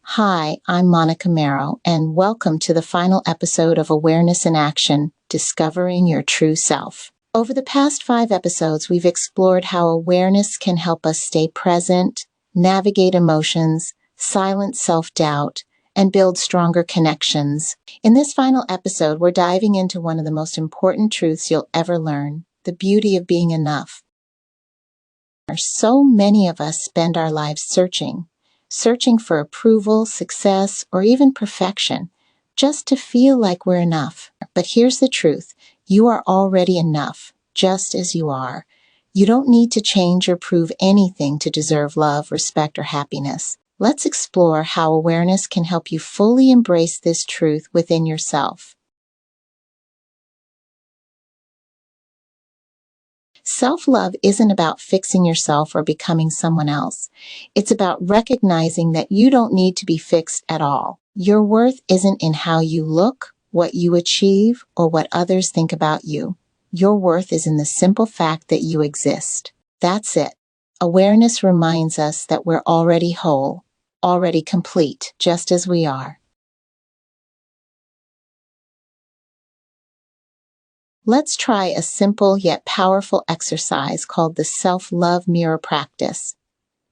Hi, I'm Monica Merrow, and welcome to the final episode of Awareness in Action, Discovering Your True Self. Over the past 5 episodes, we've explored how awareness can help us stay present, navigate emotions, silence self-doubt, and build stronger connections. In this final episode, we're diving into one of the most important truths you'll ever learn, the beauty of being enough. So many of us spend our lives searching for approval, success, or even perfection, just to feel like we're enough. But here's the truth. You are already enough, just as you are. You don't need to change or prove anything to deserve love, respect, or happiness. Let's explore how awareness can help you fully embrace this truth within yourself. Self-love isn't about fixing yourself or becoming someone else. It's about recognizing that you don't need to be fixed at all. Your worth isn't in how you look, what you achieve, or what others think about you. Your worth is in the simple fact that you exist. That's it. Awareness reminds us that we're already whole, already complete, just as we are. Let's try a simple yet powerful exercise called the self-love mirror practice.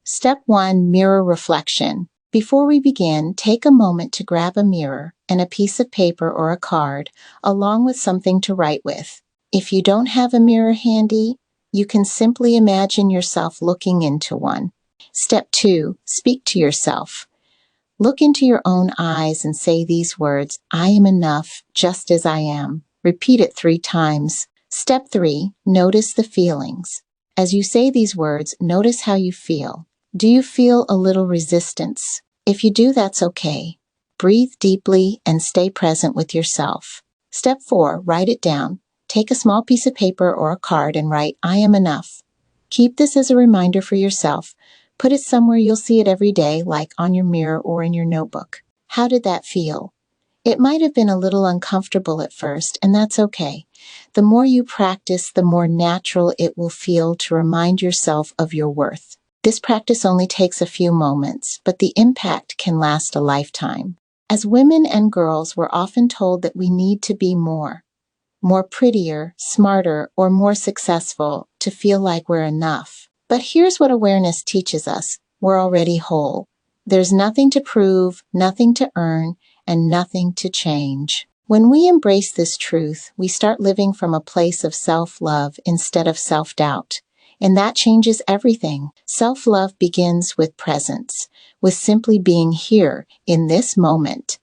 Step 1, mirror reflection. Before we begin, take a moment to grab a mirror and a piece of paper or a card, along with something to write with. If you don't have a mirror handy, you can simply imagine yourself looking into one. Step 2, speak to yourself. Look into your own eyes and say these words, "I am enough, just as I am." Repeat it 3 times. Step 3, notice the feelings. As you say these words, notice how you feel. Do you feel a little resistance? If you do, that's okay. Breathe deeply and stay present with yourself. Step 4, write it down. Take a small piece of paper or a card and write, "I am enough." Keep this as a reminder for yourself. Put it somewhere you'll see it every day, like on your mirror or in your notebook. How did that feel? It might have been a little uncomfortable at first, and that's okay. The more you practice, the more natural it will feel to remind yourself of your worth. This practice only takes a few moments, but the impact can last a lifetime. As women and girls, we're often told that we need to be more prettier, smarter, or more successful to feel like we're enough. But here's what awareness teaches us. We're already whole. There's nothing to prove, nothing to earn, and nothing to change. When we embrace this truth, we start living from a place of self-love instead of self-doubt. And that changes everything. Self-love begins with presence, with simply being here in this moment.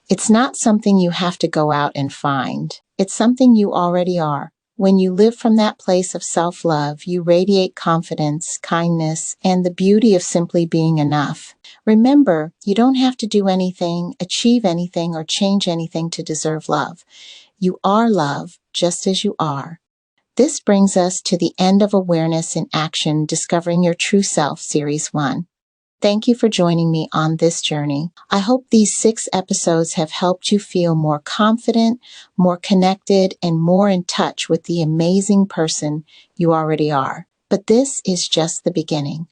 It's not something you have to go out and find. It's something you already are. When you live from that place of self-love, you radiate confidence, kindness, and the beauty of simply being enough. Remember, you don't have to do anything, achieve anything, or change anything to deserve love. You are love, just as you are. This brings us to the end of Awareness in Action, Discovering Your True Self, Series 1. Thank you for joining me on this journey. I hope these 6 episodes have helped you feel more confident, more connected, and more in touch with the amazing person you already are. But this is just the beginning.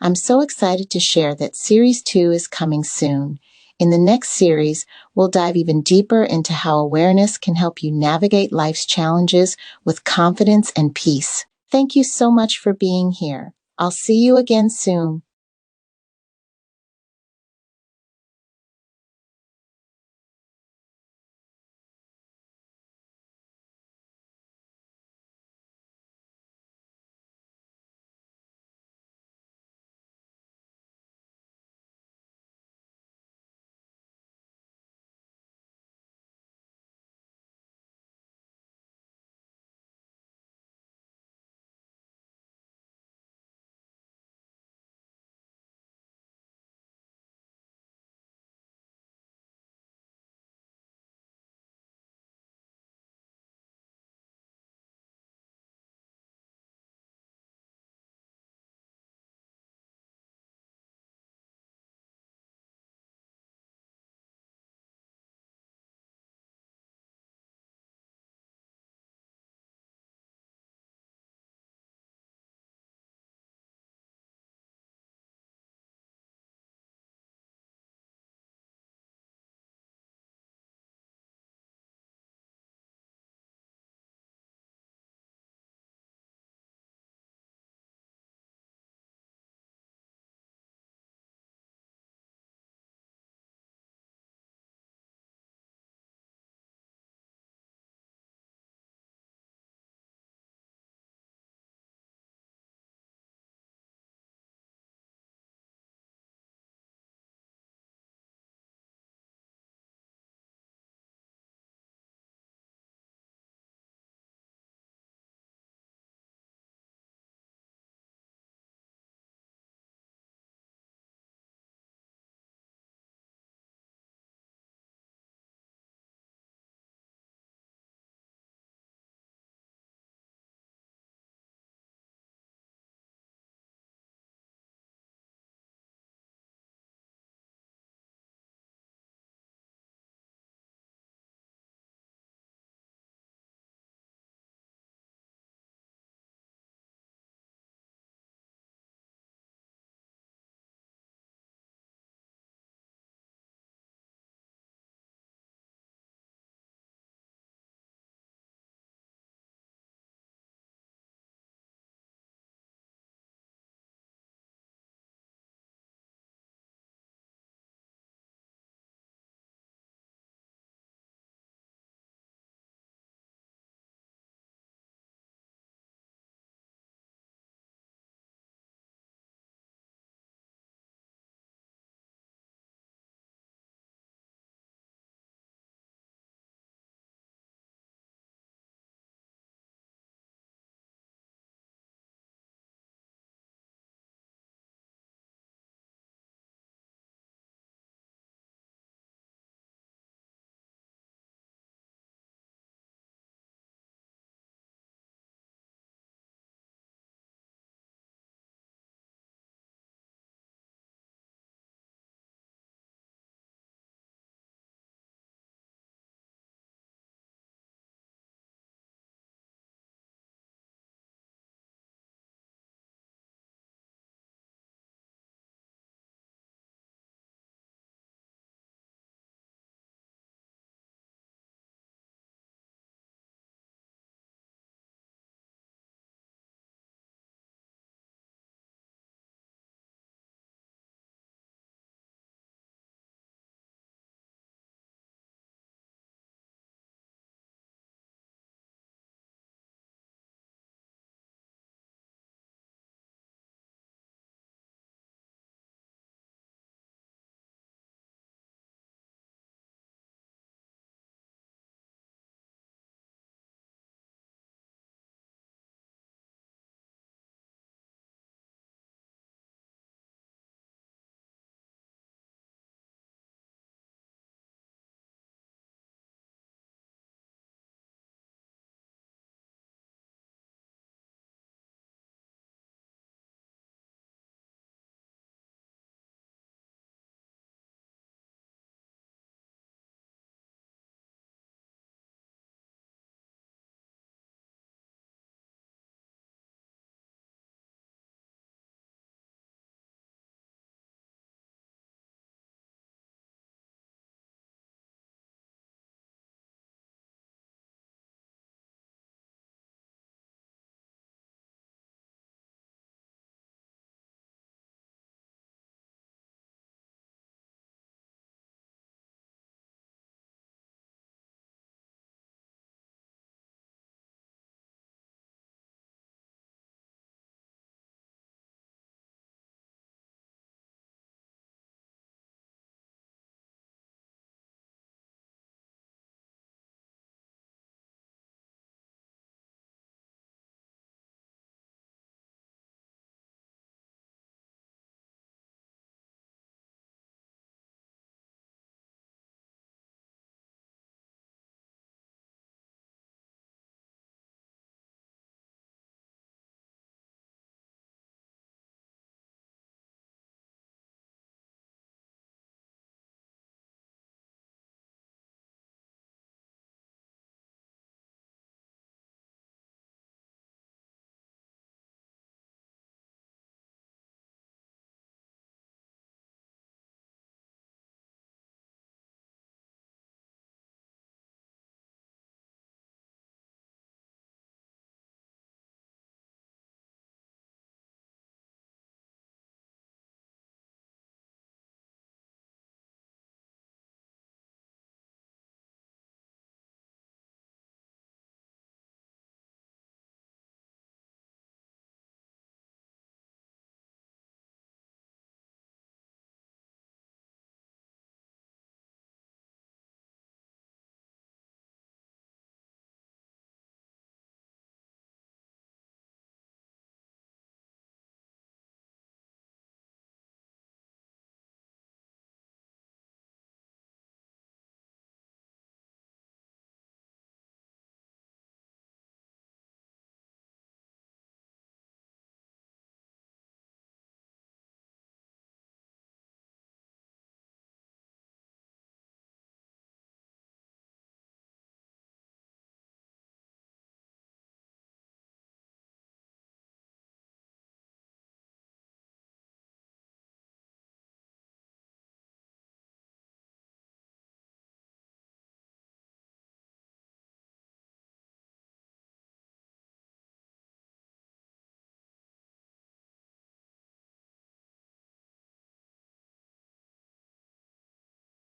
I'm so excited to share that Series 2 is coming soon. In the next series, we'll dive even deeper into how awareness can help you navigate life's challenges with confidence and peace. Thank you so much for being here. I'll see you again soon.